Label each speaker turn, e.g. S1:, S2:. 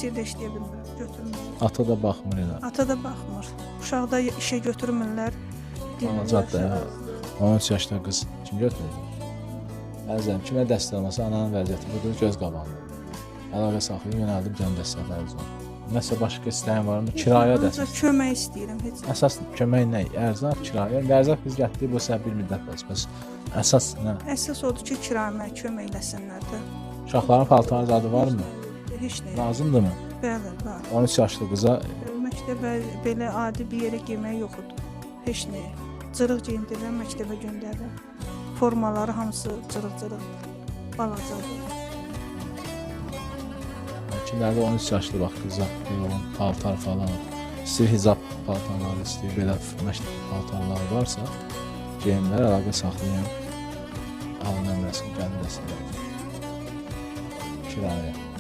S1: heç yerdə işləyə bilmir, götürmür.
S2: Ata da baxmır elə.
S1: Ata da baxmır. Uşağı da işə götürmürlər.
S2: Alacaq da ya. 13 yaşda qız kim götürür? Bəzən kimə dəstək olmasa ananın vəziyyəti budur, göz qabağında. Əlaqə saxlayıb yönəldim gəlin dəstəkləriniz olsun. Nəsə başqa istəyən var mı? Kirayə dəstək.
S1: Kömək istəyirəm heç.
S2: Əsas kömək nə? Ərzaq, kirayə. Ərzaq biz getdik bu səbəb bir müddət bəs. Əsas nə?
S1: Əsas odur ki, kirayəmə kömək eləsinlər də.
S2: Uşaqların paltarı zadı varmı?
S1: Heç nə.
S2: Lazımdırmı?
S1: Bəli, var.
S2: 13 yaşlı qıza
S1: Məktəbə belə adi bir yerə girmək yox idi. Heç nə. Cırıq geyindirirəm, məktəbə göndərirəm. Formaları hamısı cırıq-cırıq. Balacadır.
S2: Kimlərdə 13 yaşlı bax qıza yoğun paltar falan, istəyir hicab paltarları, istəyir belə məktəb paltarları varsa, geyimlərə əlaqə saxlayın. Alın əmrəsini gəlin dəstəklər. Kirayə.